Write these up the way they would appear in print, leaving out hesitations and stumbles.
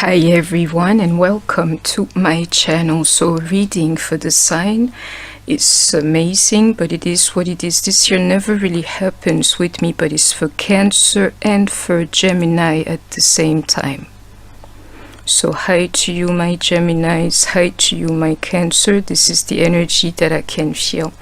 Hi everyone and welcome to my channel. So reading for the sign is amazing, but it is what it is. This year never really happens with me, but it's for Cancer and for Gemini at the same time. So hi to you my Geminis, hi to you my Cancer. This is the energy that I can feel.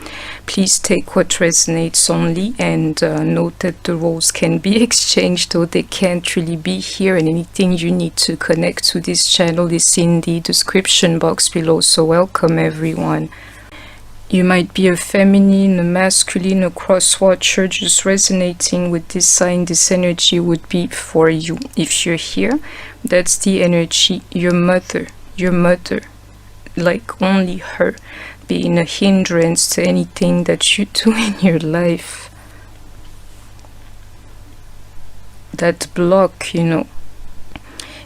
Please take what resonates only, and note that the roles can be exchanged, though they can't really be here, and anything you need to connect to this channel is in the description box below. So welcome everyone. You might be a feminine, a masculine, a cross-watcher just resonating with this sign. This energy would be for you. If you're here, that's the energy. Your mother, like only her, being a hindrance to anything that you do in your life. That block,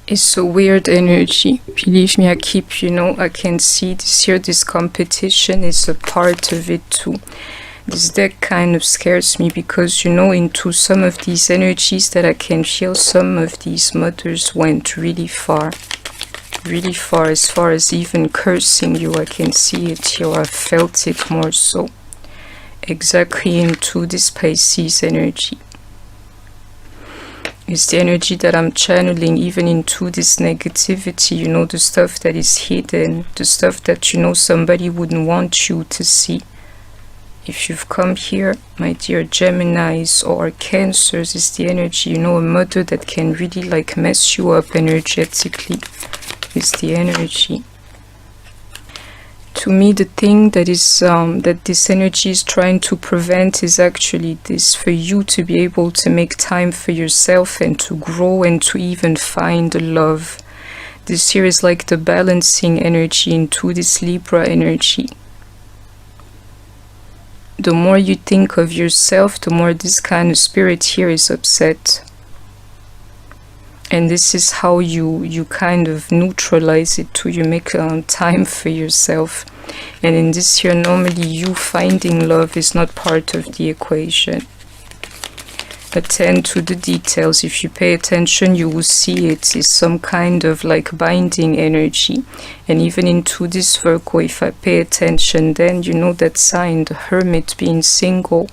it's a weird energy. Believe me, I can see this here. This competition is a part of it too. This deck kind of scares me because, into some of these energies that I can feel, some of these mothers went really far, as far as even cursing you. I can see it here. I felt it more so. Exactly into this Pisces energy. It's the energy that I'm channeling even into this negativity, the stuff that is hidden, the stuff that, somebody wouldn't want you to see. If you've come here, my dear Geminis or Cancers, is the energy, a mother that can really mess you up energetically. Is the energy. To me, the thing that is that this energy is trying to prevent is actually this: for you to be able to make time for yourself and to grow and to even find love. This here is like the balancing energy into this Libra energy. The more you think of yourself, the more this kind of spirit here is upset. And this is how you kind of neutralize it too. You make time for yourself. And in this year, normally you finding love is not part of the equation. Attend to the details. If you pay attention, you will see it is some kind of binding energy. And even into this Virgo, if I pay attention, then that sign, the Hermit, being single,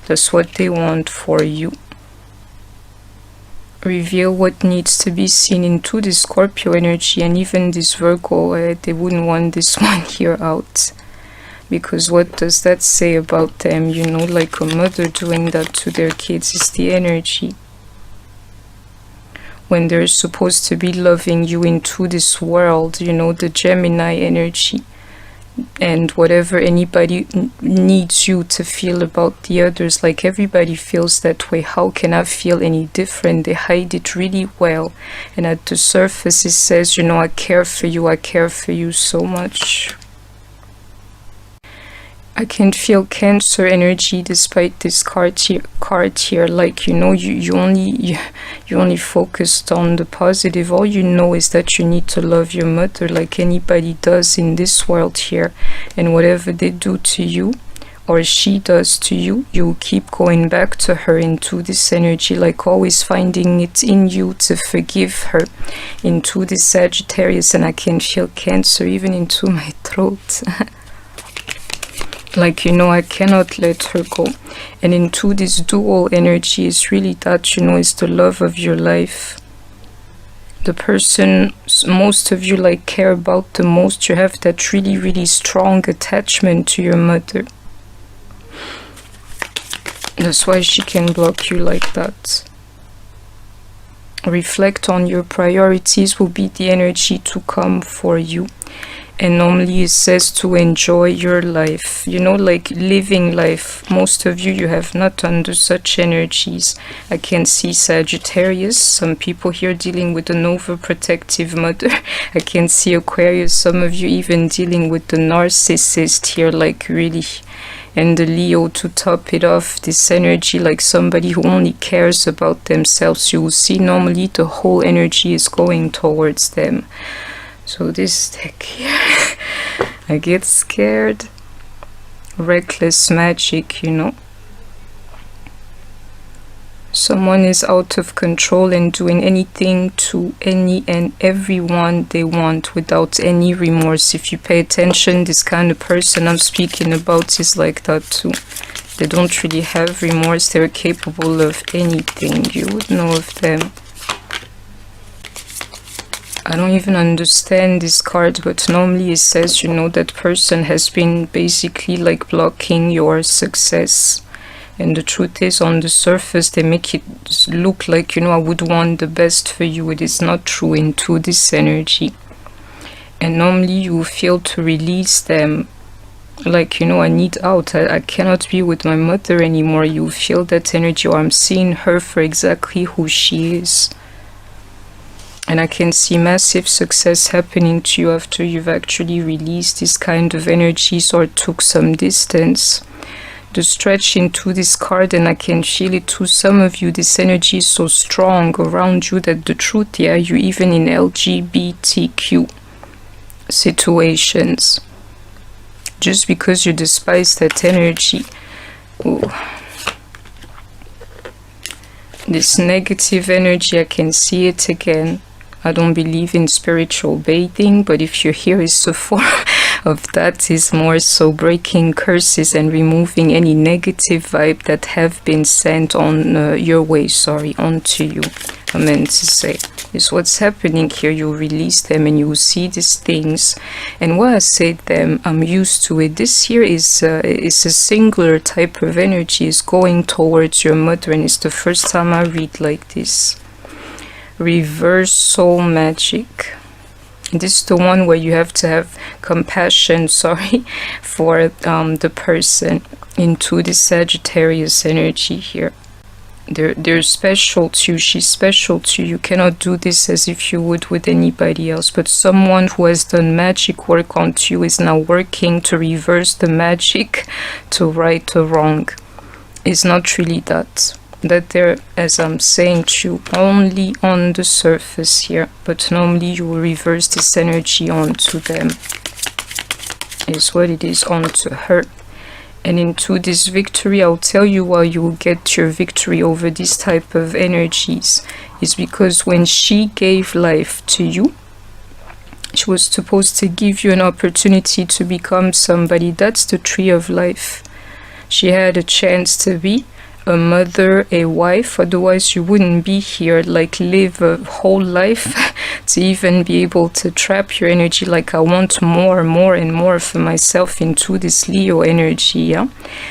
that's what they want for you. Reveal what needs to be seen into this Scorpio energy, and even this Virgo, they wouldn't want this one here out. Because what does that say about them? Like a mother doing that to their kids is the energy. When they're supposed to be loving you into this world, the Gemini energy. And whatever anybody needs you to feel about the others, everybody feels that way. How can I feel any different? They hide it really well. And at the surface it says, I care for you so much. I can feel Cancer energy despite this card here. You only focused on the positive. All you know is that you need to love your mother like anybody does in this world here. And whatever they do to you, or she does to you, you keep going back to her into this energy, always finding it in you to forgive her, into this Sagittarius. And I can feel Cancer even into my throat. I cannot let her go. And into this dual energy is really that, is the love of your life. The person most of you care about the most. You have that really, really strong attachment to your mother. That's why she can block you like that. Reflect on your priorities will be the energy to come for you. And normally it says to enjoy your life, living life. Most of you have not under such energies. I can see Sagittarius, some people here dealing with an overprotective mother. I can see Aquarius, some of you even dealing with the narcissist here, really. And the Leo to top it off, this energy somebody who only cares about themselves. You will see normally the whole energy is going towards them. So this deck here, I get scared. Reckless magic, Someone is out of control and doing anything to any and everyone they want without any remorse. If you pay attention, this kind of person I'm speaking about is like that too. They don't really have remorse. They're capable of anything. You would know of them. I don't even understand this card, but normally it says, you know, that person has been basically like blocking your success. And the truth is, on the surface, they make it look like, you know, I would want the best for you. It is not true into this energy. And normally you feel to release them. Like, you know, I need out. I cannot be with my mother anymore. You feel that energy, or I'm seeing her for exactly who she is. And I can see massive success happening to you after you've actually released this kind of energies or took some distance. The stretch into this card, and I can feel it to some of you, this energy is so strong around you that the truth, yeah, you even in LGBTQ situations, just because you despise that energy. Ooh. This negative energy, I can see it again. I don't believe in spiritual bathing, but if you're here, is the form of that, is more so breaking curses and removing any negative vibe that have been sent on your way, onto you. I meant to say is what's happening here. You release them and you see these things, and when I say them, I'm used to it. This here is a singular type of energy, is going towards your mother, and it's the first time I read like this. Reverse soul magic. This is the one where you have to have compassion, for the person into the Sagittarius energy here. They're special to you. She's special to you. You cannot do this as if you would with anybody else. But someone who has done magic work on you is now working to reverse the magic, to right the wrong. It's not really that they're, as I'm saying to you, only on the surface here, but normally you will reverse this energy onto them, is what it is, onto her. And into this victory, I'll tell you why you will get your victory over this type of energies, is because when she gave life to you, she was supposed to give you an opportunity to become somebody. That's the tree of life. She had a chance to be a mother, a wife, otherwise you wouldn't be here, like live a whole life to even be able to trap your energy. Like, I want more and more for myself into this Leo energy, yeah?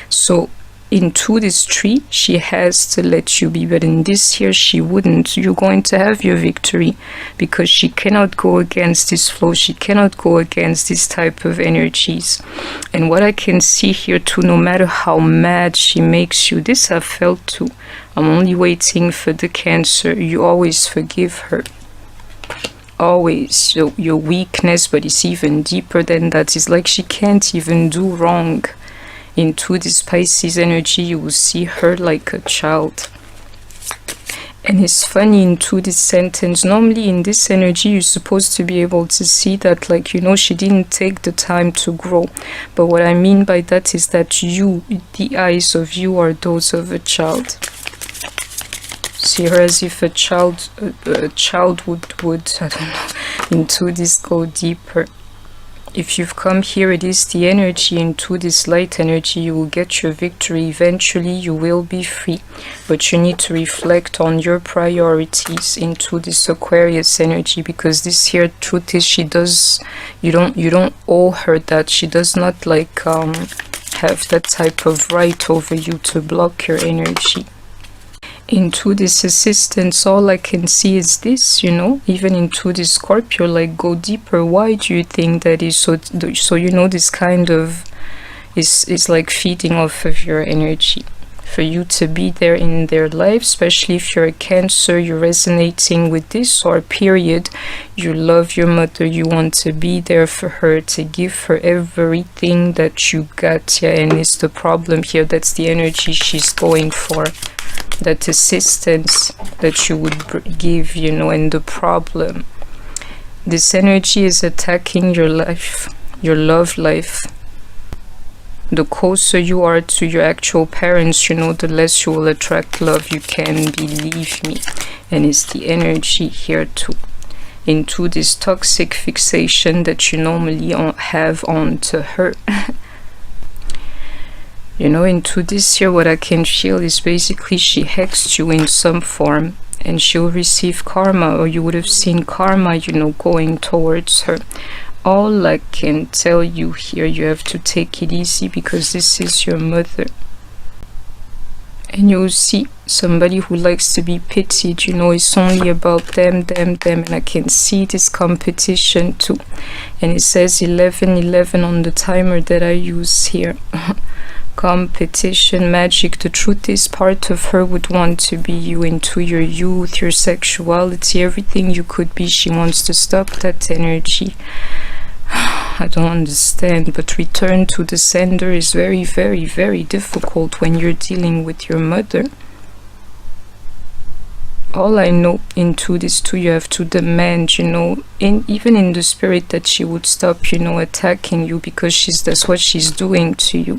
So into this tree, she has to let you be, but in this here, she wouldn't. You're going to have your victory, because she cannot go against this flow. She cannot go against this type of energies. And what I can see here too, no matter how mad she makes you, this I've felt too. I'm only waiting for the Cancer. You always forgive her. Always. So your weakness, but it's even deeper than that. It's like she can't even do wrong. Into this Pisces energy, you will see her like a child. And it's funny, into this sentence, normally in this energy, you're supposed to be able to see that, like, you know, she didn't take the time to grow. But what I mean by that is that you, the eyes of you are those of a child. See her as if a child would, I don't know, into this go deeper. If you've come here, it is the energy into this light energy. You will get your victory. Eventually, you will be free. But you need to reflect on your priorities into this Aquarius energy, because this here truth is, she does, you don't owe her that. She does not like have that type of right over you to block your energy. Into this assistance, all I can see is this, you know, even into this Scorpio, like, go deeper. Why do you think that is so you know, this kind of is like feeding off of your energy for you to be there in their life, especially if you're a Cancer, you're resonating with this, or period, you love your mother, you want to be there for her, to give her everything that you got, yeah. And it's the problem here, that's the energy she's going for, that assistance that you would give, you know. And the problem, this energy is attacking your life, your love life. The closer you are to your actual parents, you know, the less you will attract love. You can believe me. And it's the energy here too, into this toxic fixation that you normally have onto her. You know, into this here, what I can feel is basically she hexed you in some form, and she'll receive karma, or you would have seen karma, you know, going towards her. All I can tell you here, you have to take it easy, because this is your mother. And you'll see somebody who likes to be pitied, you know, it's only about them, and I can see this competition too. And it says 11:11 on the timer that I use here. Competition, magic. The truth is, part of her would want to be you, into your youth, your sexuality, everything you could be. She wants to stop that energy. I don't understand, but return to the sender is very, very, very difficult when you're dealing with your mother. All I know into this too, you have to demand, you know, even in the spirit, that she would stop, you know, attacking you, because that's what she's doing to you.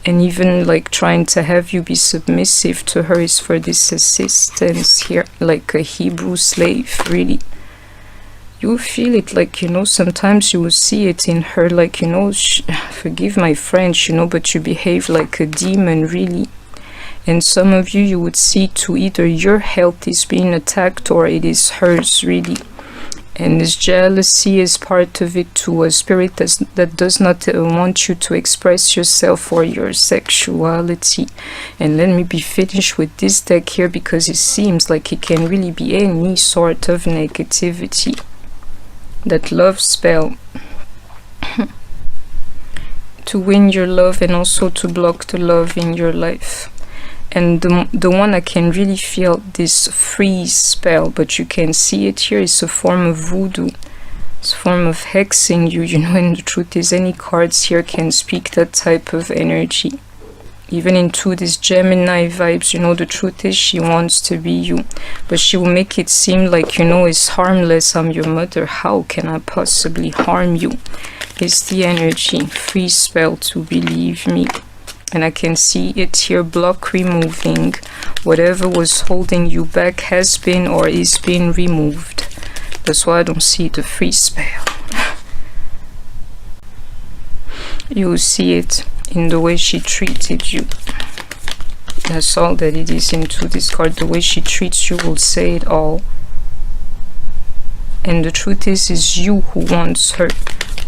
And even like trying to have you be submissive to her is for this assistance here, like a Hebrew slave, really. You feel it, like, you know, sometimes you will see it in her, like, you know, forgive my French, you know, but you behave like a demon, really. And some of you, you would see to either your health is being attacked or it is hers, really. And this jealousy is part of it too, a spirit that does not want you to express yourself or your sexuality. And let me be finished with this deck here, because it seems like it can really be any sort of negativity. That love spell. To win your love and also to block the love in your life. And the one I can really feel, this freeze spell, but you can see it here, is a form of voodoo. It's a form of hexing you, you know, and the truth is any cards here can speak that type of energy. Even into these Gemini vibes, you know, the truth is she wants to be you, but she will make it seem like, you know, it's harmless. I'm your mother. How can I possibly harm you? It's the energy. Free spell, to believe me. And I can see it here, block removing. Whatever was holding you back has been or is being removed. That's why I don't see the free spell. You see it in the way she treated you. That's all that it is into this card. The way she treats you will say it all. And the truth is, it's you who wants her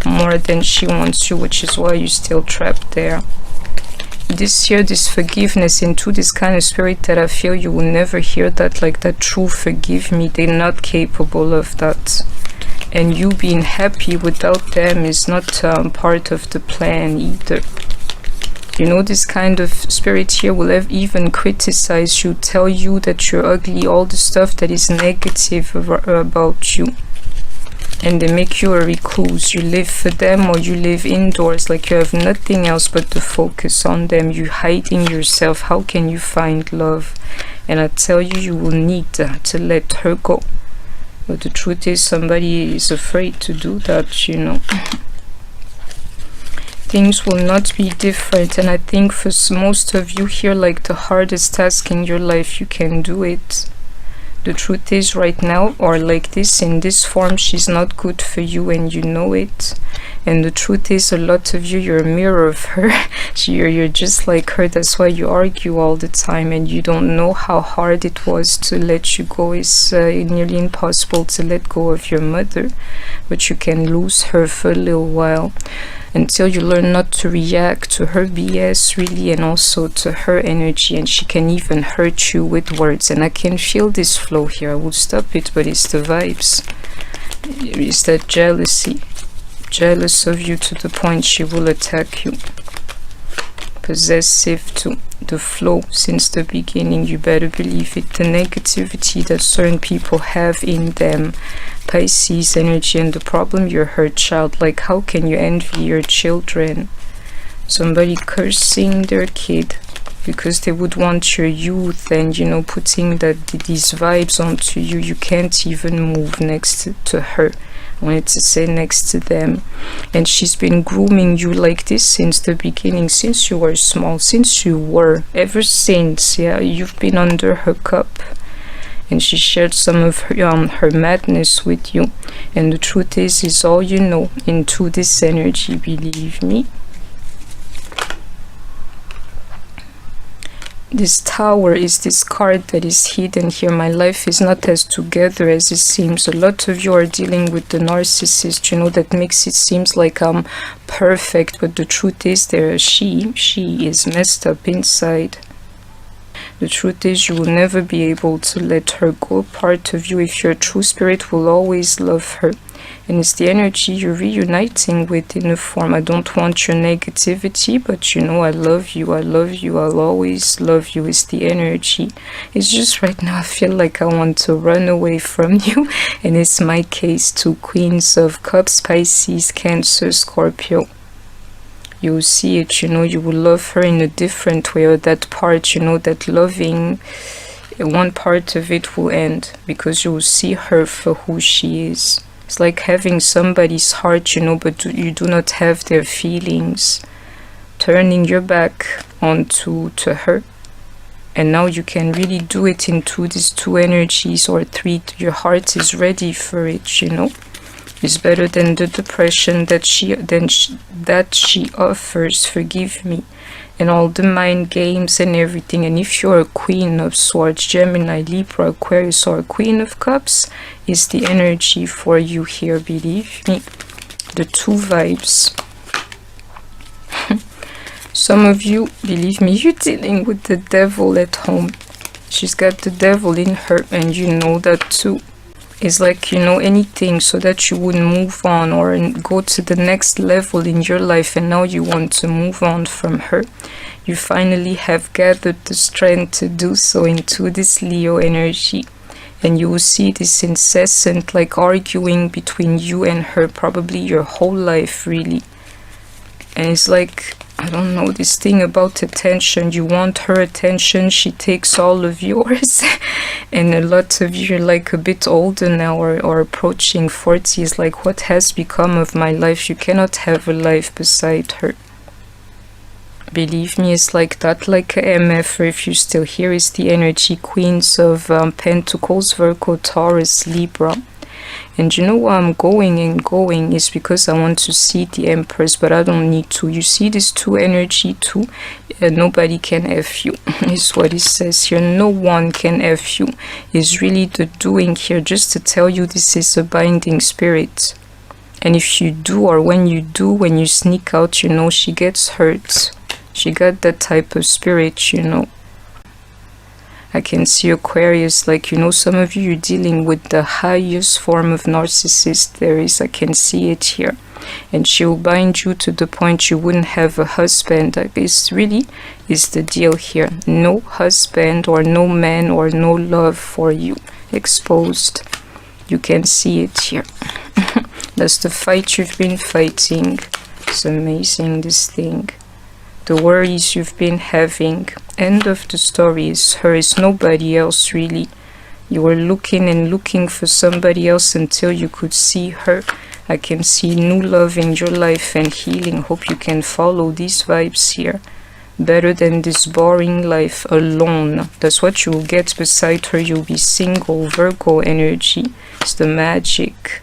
more than she wants you, which is why you're still trapped there. This here, this forgiveness into this kind of spirit that I feel you will never hear that, like that true forgive me. They're not capable of that. And you being happy without them is not part of the plan either. You know, this kind of spirit here will even criticize you, tell you that you're ugly, all the stuff that is negative about you. And they make you a recluse. You live for them, or you live indoors, like you have nothing else but to focus on them. You're hiding yourself. How can you find love? And I tell you, you will need to let her go. But the truth is, somebody is afraid to do that, you know. Things will not be different, and I think for most of you here, like the hardest task in your life, you can do it. The truth is, right now, or like this, in this form, she's not good for you, and you know it. And the truth is, a lot of you, you're a mirror of her. You're just like her. That's why you argue all the time, and you don't know how hard it was to let you go. It's nearly impossible to let go of your mother, but you can lose her for a little while, until you learn not to react to her BS, really, and also to her energy. And she can even hurt you with words. And I can feel this flow here. I will stop it, but it's the vibes. It's that jealousy. Jealous of you to the point she will attack you. Possessive too. The flow since the beginning, you better believe it. The negativity that certain people have in them. Pisces energy, and the problem, you're her child. Like, how can you envy your children? Somebody cursing their kid. because they would want your youth and, you know, putting these vibes onto you. You can't even move next to her. I wanted to say next to them. And she's been grooming you like this since the beginning, since you were small, ever since, yeah, you've been under her cup. And she shared some of her madness with you. And the truth is all you know into this energy, believe me. This Tower is this card that is hidden here. My life is not as together as it seems. A lot of you are dealing with the narcissist, you know, that makes it seems like I'm perfect, but the truth is she is messed up inside. The truth is you will never be able to let her go. Part of you, if you're a true spirit, will always love her. And it's the energy you're reuniting with in a form. I don't want your negativity, but you know I love you, I'll always love you is the energy. It's just right now I feel like I want to run away from you. And it's my case too. Queens of Cups, Pisces, Cancer, Scorpio. You'll see it, you know, you will love her in a different way, or that part, you know, that loving, one part of it will end because you will see her for who she is. It's like having somebody's heart, you know, but you do not have their feelings. Turning your back onto her. And now you can really do it into these two energies or three. Your heart is ready for it, you know. It's better than the depression that she offers, forgive me. And all the mind games and everything. And if you're a Queen of Swords, Gemini, Libra, Aquarius, or Queen of Cups, is the energy for you here, believe me. The two vibes. Some of you, believe me, you're dealing with the devil at home. She's got the devil in her, and you know that too. It's like, you know, anything so that you wouldn't move on or go to the next level in your life, and now you want to move on from her. You finally have gathered the strength to do so into this Leo energy. And you will see this incessant like arguing between you and her, probably your whole life really. And it's like, I don't know, this thing about attention. You want her attention, she takes all of yours. And a lot of you are like a bit older now or approaching 40. Is like, what has become of my life? You cannot have a life beside her. Believe me, it's like that, like a MF, or if you're still here, is the energy Queens of Pentacles, Virgo, Taurus, Libra. And you know why I'm going is because I want to see the Empress, but I don't need to. You see this two energy too? Nobody can F you, is what it says here. No one can F you. Is really the doing here, just to tell you this is a binding spirit. And if you do, or when you sneak out, you know, she gets hurt. She got that type of spirit, you know. I can see Aquarius, like, you know, some of you are dealing with the highest form of narcissist there is. I can see it here. And she will bind you to the point you wouldn't have a husband. This really is the deal here. No husband or no man or no love for you. Exposed. You can see it here. That's the fight you've been fighting. It's amazing, this thing. The worries you've been having. End of the story is her, is nobody else really. You were looking and looking for somebody else until you could see her. I can see new love in your life and healing. Hope you can follow these vibes here. Better than this boring life alone. That's what you will get beside her. You'll be single. Virgo energy. It's the magic.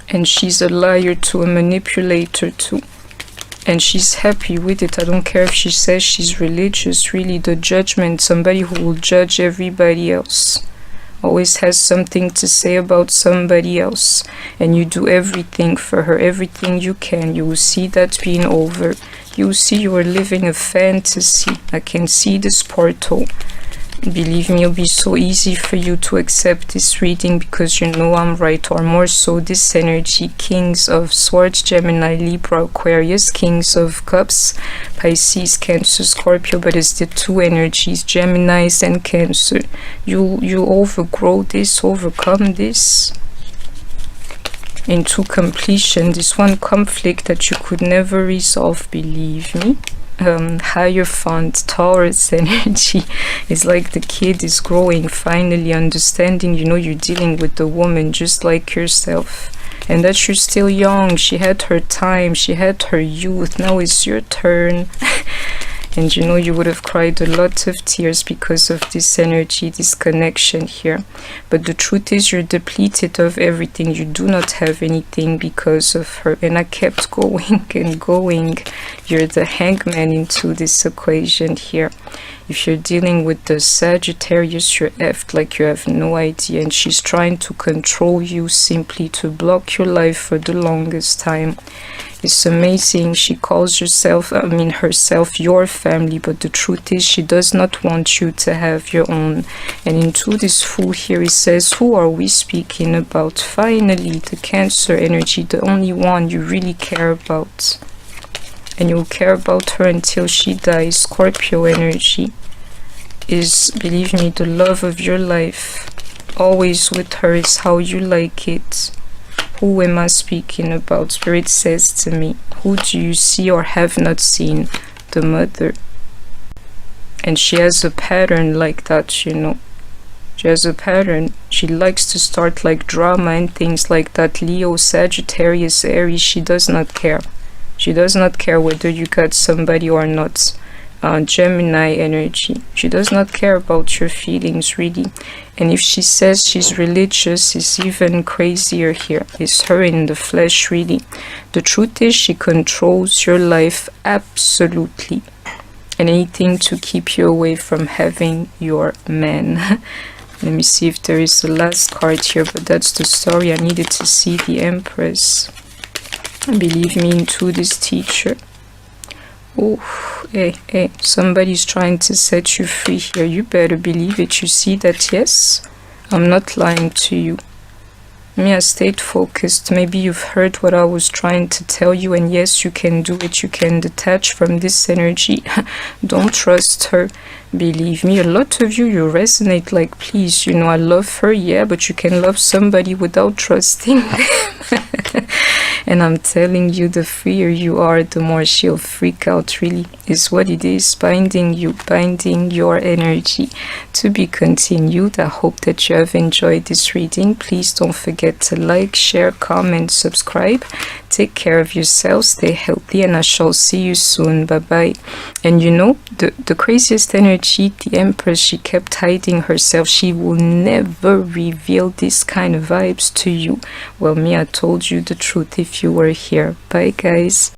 And she's a liar too, a manipulator too. And she's happy with it. I don't care if she says she's religious. Really, the judgment, somebody who will judge everybody else. Always has something to say about somebody else. And you do everything for her, everything you can. You will see that being over. You will see you are living a fantasy. I can see this portal. Believe me, it'll be so easy for you to accept this reading because you know I'm right, or more so this energy. Kings of Swords, Gemini, Libra, Aquarius, Kings of Cups, Pisces, Cancer, Scorpio, but it's the two energies, Geminis and Cancer. You overgrow this, overcome this into completion. This one conflict that you could never resolve, believe me. Hierophant, Taurus energy. It's like the kid is growing, finally understanding, you know, you're dealing with a woman just like yourself, and that you're still young. She had her time, she had her youth, now it's your turn. And you know, you would have cried a lot of tears because of this energy, this connection here. But the truth is, you're depleted of everything. You do not have anything because of her. And I kept going and going. You're the hangman into this equation here. If you're dealing with the Sagittarius, you're effed like you have no idea. And she's trying to control you, simply to block your life for the longest time. It's amazing. She calls herself your family, but the truth is she does not want you to have your own. And into this Fool here, it says, who are we speaking about? Finally, the Cancer energy, the only one you really care about. And you'll care about her until she dies. Scorpio energy is, believe me, the love of your life. Always with her is how you like it. Who am I speaking about? Spirit says to me, who do you see or have not seen? The mother. And she has a pattern like that, you know. She has a pattern. She likes to start like drama and things like that. Leo, Sagittarius, Aries, she does not care. She does not care whether you got somebody or not. Gemini energy. She does not care about your feelings, really. And if she says she's religious, it's even crazier here. It's her in the flesh, really. The truth is she controls your life absolutely. And anything to keep you away from having your man. Let me see if there is a last card here, but that's the story. I needed to see the Empress. Believe me, into this teacher. Oh, hey, somebody's trying to set you free here. You better believe it. You see that? Yes, I'm not lying to you. Me, I stayed focused. Maybe you've heard what I was trying to tell you, and yes, you can do it. You can detach from this energy. Don't trust her. Believe me, a lot of you resonate like, please, you know, I love her, yeah, but you can love somebody without trusting them. And I'm telling you, the freer you are, the more she'll freak out, really, is what it is, binding you, binding your energy. To be continued. I hope that you have enjoyed this reading. Please don't forget to like, share, comment, subscribe. Take care of yourself, stay healthy, and I shall see you soon. Bye bye. And you know, the craziest energy, the Empress, she kept hiding herself. She will never reveal this kind of vibes to you. Well, me, I told you the truth if you were here. Bye guys.